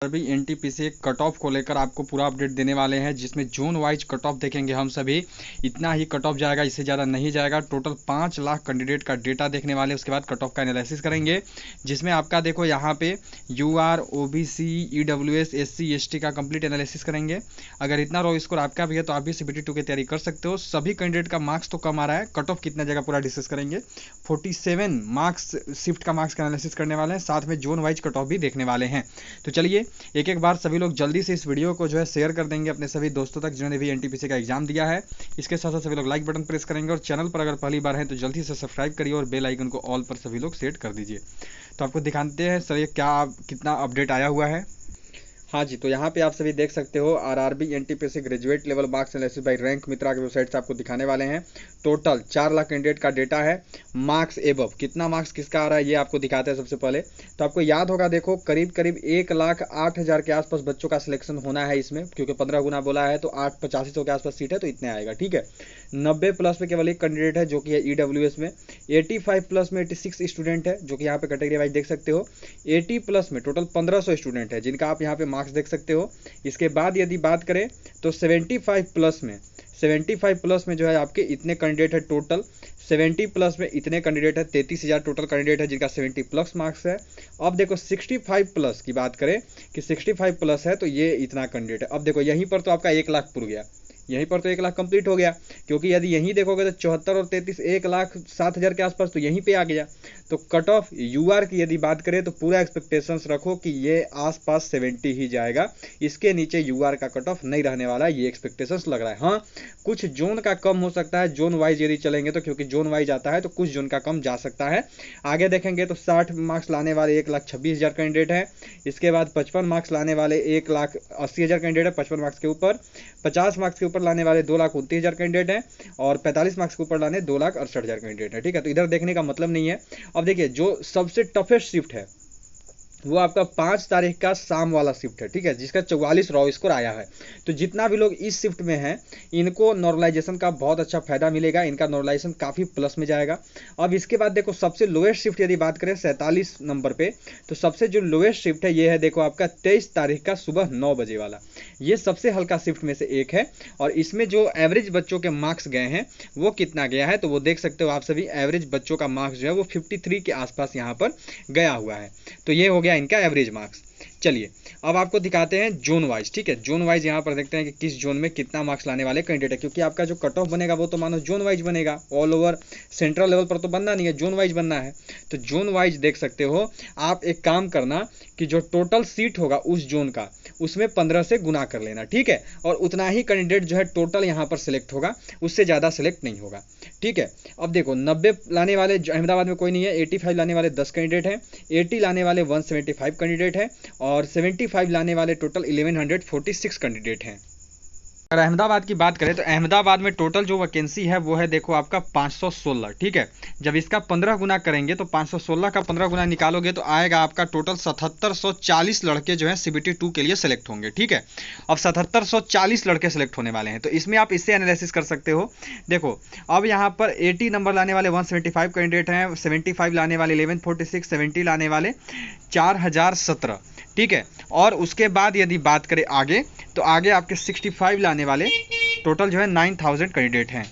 अभी NTPC cut off को लेकर आपको पूरा अपडेट देने वाले हैं, जिसमें जोन वाइज कट ऑफ देखेंगे हम सभी। इतना ही कट ऑफ जाएगा, इससे ज़्यादा नहीं जाएगा। टोटल 5 लाख कैंडिडेट का डेटा देखने वाले, उसके बाद कट ऑफ का एनालिसिस करेंगे, जिसमें आपका देखो यहाँ पे UR, OBC, EWS, SC, ST का कंप्लीट एनालिसिस करेंगे। अगर इतना रो स्कोर आपका भी है तो आप भी सीबीटी 2 की तैयारी कर सकते हो। सभी कैंडिडेट का मार्क्स तो कम आ रहा है, कट ऑफ कितना जगह पूरा डिस्कस करेंगे। 47 मार्क्स शिफ्ट का मार्क्स का एनालिसिस करने वाले हैं, साथ में जोन वाइज कट ऑफ भी देखने वाले हैं। तो चलिए एक एक बार सभी लोग जल्दी से इस वीडियो को जो है शेयर कर देंगे अपने सभी दोस्तों तक जिन्होंने भी एनटीपीसी का एग्जाम दिया है। इसके साथ साथ सभी लोग लाइक बटन प्रेस करेंगे, और चैनल पर अगर पहली बार है तो जल्दी से सब्सक्राइब करिए और बेल आइकन को ऑल पर सभी लोग सेट कर दीजिए। तो आपको दिखाते हैं सर ये क्या कितना अपडेट आया हुआ है। हाँ जी, तो यहाँ पे आप सभी देख सकते हो RRB NTPC graduate level marks analysis by rank Mitra की वेबसाइट से आपको दिखाने वाले हैं। टोटल 4 लाख कैंडिडेट का डेटा है। मार्क्स एबव कितना मार्क्स किसका आ रहा है ये आपको दिखाते हैं। सबसे पहले तो आपको याद होगा, देखो करीब करीब 1,08,000 के आसपास बच्चों का सिलेक्शन होना है इसमें, क्योंकि 15 गुना बोला है तो 8500 के आसपास सीट है, तो इतने आएगा। ठीक है, 90 प्लस में केवल एक कैंडिडेट है जो कि है ईडब्ल्यूएस में। 85 प्लस में 86 स्टूडेंट है, जो कि यहाँ पे कैटेगरी वाइज देख सकते हो। 80 प्लस में टोटल 1500 स्टूडेंट है, जिनका आप यहाँ पे मार्क्स देख सकते हो। इसके बाद यदि बात करें तो 75 प्लस में जो है आपके इतने कैंडिडेट है टोटल। 70 प्लस में इतने कैंडिडेट है, 33,000 टोटल कैंडिडेट है जिनका 70 प्लस मार्क्स है। अब देखो 65 प्लस की बात करें कि 65 प्लस है तो ये इतना कैंडिडेट है। अब देखो यहीं पर तो आपका 1 लाख पुर गया, यहीं पर तो 1 लाख कंप्लीट हो गया, क्योंकि यदि यहीं देखोगे तो 74 और 33 1,07,000 के आसपास तो यहीं पे आ गया। तो कट ऑफ यूआर की यदि बात करें तो पूरा एक्सपेक्टेशंस रखो कि ये आसपास 70 ही जाएगा, इसके नीचे यूआर का कट ऑफ नहीं रहने वाला, ये एक्सपेक्टेशंस लग रहा है। हाँ, कुछ जोन का कम हो सकता है, जोन वाइज यदि चलेंगे तो, क्योंकि जोन वाइज आता है तो कुछ जोन का कम जा सकता है। आगे देखेंगे तो 60 मार्क्स लाने वाले 1,26,000 कैंडिडेट है। इसके बाद 55 मार्क्स लाने वाले 1,80,000 कैंडिडेट है 55 मार्क्स के ऊपर। 50 मार्क्स के ऊपर लाने वाले 2,29,000 कैंडिडेट हैं, और 45 मार्क्स के ऊपर लाने 2,68,000 कैंडिडेट है। ठीक है, तो इधर देखने का मतलब नहीं है। अब देखिए जो सबसे टफेस्ट शिफ्ट है वो आपका 5 तारीख का शाम वाला शिफ्ट है। ठीक है, जिसका 44 रॉ स्कोर आया है। तो जितना भी लोग इस शिफ्ट में हैं इनको नॉर्मलाइजेशन का बहुत अच्छा फायदा मिलेगा, इनका नॉर्मलाइजेशन काफ़ी प्लस में जाएगा। अब इसके बाद देखो सबसे लोएस्ट शिफ्ट यदि बात करें 47 नंबर पे, तो सबसे जो लोएस्ट शिफ्ट है ये है देखो आपका 23 तारीख का सुबह 9 बजे वाला। ये सबसे हल्का शिफ्ट में से एक है, और इसमें जो एवरेज बच्चों के मार्क्स गए हैं वो कितना गया है तो वो देख सकते हो आप सभी। एवरेज बच्चों का मार्क्स जो है वो 53 के आसपास यहाँ पर गया हुआ है। तो ये हो गया इनका एवरेज मार्क्स। चलिए अब आपको दिखाते हैं जोन वाइज। ठीक है, जोन वाइज यहाँ पर देखते हैं कि किस जोन में कितना मार्क्स लाने वाले कैंडिडेट है, क्योंकि आपका जो कट ऑफ बनेगा वो तो मानो जोन वाइज बनेगा, ऑल ओवर सेंट्रल लेवल पर तो बनना नहीं है, जोन वाइज बनना है। तो जोन वाइज देख सकते हो आप। एक काम करना कि जो टोटल सीट होगा उस जोन का, उसमें 15 से गुना कर लेना। ठीक है, और उतना ही कैंडिडेट जो है टोटल यहाँ पर सिलेक्ट होगा, उससे ज़्यादा सिलेक्ट नहीं होगा। ठीक है, अब देखो 90 लाने वाले अहमदाबाद में कोई नहीं है, 85 लाने वाले 10 कैंडिडेट हैं, 80 लाने वाले 175 कैंडिडेट हैं, और 75 लाने वाले टोटल 1146 कैंडिडेट हैं। अगर अहमदाबाद की बात करें तो अहमदाबाद में टोटल जो वैकेंसी है वो है देखो आपका 516। ठीक है, जब इसका 15 गुना करेंगे तो 516 का 15 गुना निकालोगे तो आएगा आपका टोटल 7740 लड़के जो है सीबीटी 2 के लिए सिलेक्ट होंगे। ठीक है, अब 7740 लड़के सिलेक्ट होने वाले हैं, तो इसमें आप इससे एनालिसिस कर सकते हो। देखो अब यहाँ पर 80 नंबर लाने वाले 175 कैंडिडेट हैं, 75 लाने वाले 1146, 70 लाने वाले 4017। ठीक है, और उसके बाद यदि बात करें आगे तो आगे आपके 65 लाने वाले टोटल जो है 9000 कैंडिडेट हैं।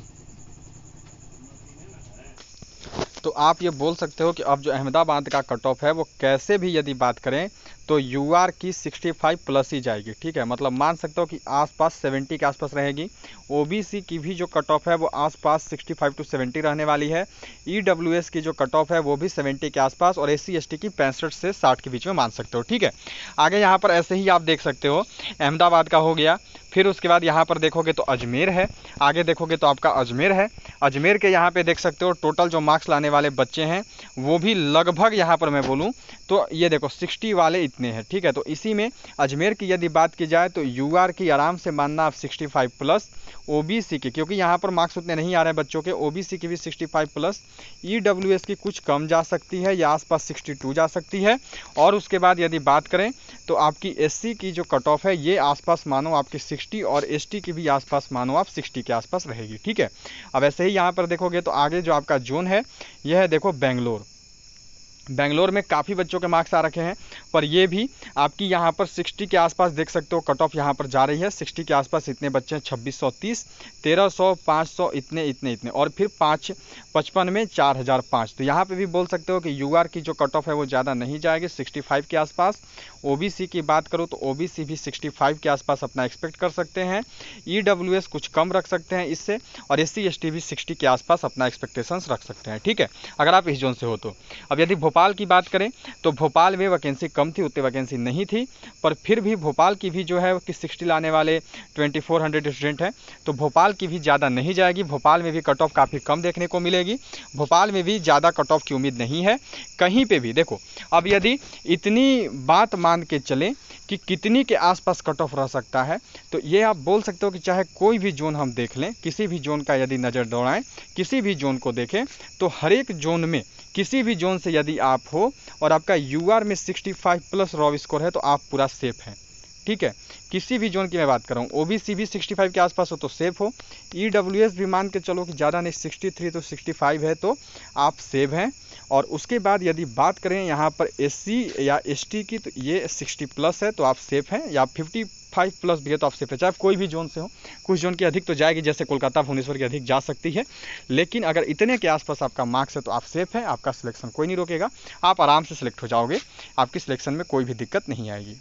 तो आप ये बोल सकते हो कि अब जो अहमदाबाद का कट ऑफ है वो कैसे भी यदि बात करें तो यूआर की 65 प्लस ही जाएगी। ठीक है, मतलब मान सकते हो कि आसपास 70 के आसपास रहेगी। ओबीसी की भी जो कट ऑफ है वो आसपास 65 टू 70 रहने वाली है। ईडब्ल्यूएस की जो कट ऑफ है वो भी 70 के आसपास, और एससी एसटी की 65 से 60 के बीच में मान सकते हो। ठीक है, आगे यहाँ पर ऐसे ही आप देख सकते हो अहमदाबाद का हो गया। फिर उसके बाद यहाँ पर देखोगे तो अजमेर है, आगे देखोगे तो आपका अजमेर है। अजमेर के यहाँ पे देख सकते हो टोटल जो मार्क्स लाने वाले बच्चे हैं वो भी लगभग यहाँ पर मैं बोलूँ तो ये देखो 60 वाले इतने हैं। ठीक है, तो इसी में अजमेर की यदि बात की जाए तो यूआर की आराम से मानना आप 65 प्लस, ओबीसी की क्योंकि यहाँ पर मार्क्स उतने नहीं आ रहे हैं बच्चों के, ओबीसी की भी 65 प्लस, ईडब्ल्यूएस की कुछ कम जा सकती है या आसपास 62 जा सकती है। और उसके बाद यदि बात करें तो आपकी एससी की जो कट ऑफ है ये आसपास मानो आपकी 60, और एसटी की भी आसपास मानो आप 60 के आसपास रहेगी। ठीक है, अब ऐसे ही यहाँ पर देखोगे तो आगे जो आपका जोन है यह है देखो बेंगलोर। बेंगलोर में काफ़ी बच्चों के मार्क्स आ रखे हैं, पर ये भी आपकी यहाँ पर 60 के आसपास देख सकते हो कट ऑफ यहाँ पर जा रही है। 60 के आसपास इतने बच्चे हैं, 2630, 1300, 500, इतने और फिर 555 में 4005। तो यहाँ पे भी बोल सकते हो कि यूआर की जो कट ऑफ है वो ज़्यादा नहीं जाएगी, 65 के आसपास। ओबीसी की बात करो तो ओबीसी भी 65 के आसपास अपना एक्सपेक्ट कर सकते हैं। ईडब्ल्यूएस कुछ कम रख सकते हैं इससे, और एससी एसटी भी 60 के आसपास अपना एक्सपेक्टेशंस रख सकते हैं, ठीक है, अगर आप इस जोन से हो तो। अब यदि भोपाल की बात करें तो भोपाल में वैकेंसी कम थी, उतनी वैकेंसी नहीं थी, पर फिर भी भोपाल की भी जो है कि 60 लाने वाले 2400 स्टूडेंट हैं, तो भोपाल की भी ज़्यादा नहीं जाएगी। भोपाल में भी कट ऑफ काफ़ी कम देखने को मिलेगी, भोपाल में भी ज़्यादा कट ऑफ की उम्मीद नहीं है कहीं पे भी। देखो अब यदि इतनी बात मान के चलें कि कितनी के आसपास कट ऑफ रह सकता है, तो ये आप बोल सकते हो कि चाहे कोई भी जोन हम देख लें, किसी भी जोन का यदि नज़र दौड़ाएं, किसी भी जोन को देखें, तो हर एक जोन में किसी भी जोन से यदि आप हो और आपका यूआर में 65 प्लस रॉ स्कोर है तो आप पूरा सेफ हैं, ठीक है। किसी भी जोन की मैं बात कर रहा हूँ, ओबीसी भी 65 के आसपास हो तो सेफ हो, ईडब्ल्यूएस भी मान के चलो कि ज़्यादा नहीं, 63 तो 65 है तो आप सेफ हैं। और उसके बाद यदि बात करें यहाँ पर एससी या एसटी की, तो ये 60 प्लस है तो आप सेफ हैं, या 55 प्लस भी है तो आप सेफ है, चाहे कोई भी जोन से हो। कुछ जोन की अधिक तो जाएगी, जैसे कोलकाता भुवनेश्वर की अधिक जा सकती है, लेकिन अगर इतने के आसपास आपका मार्क्स है तो आप सेफ हैं, आपका सिलेक्शन कोई नहीं रोकेगा, आप आराम से सिलेक्ट हो जाओगे, आपकी सिलेक्शन में कोई भी दिक्कत नहीं आएगी।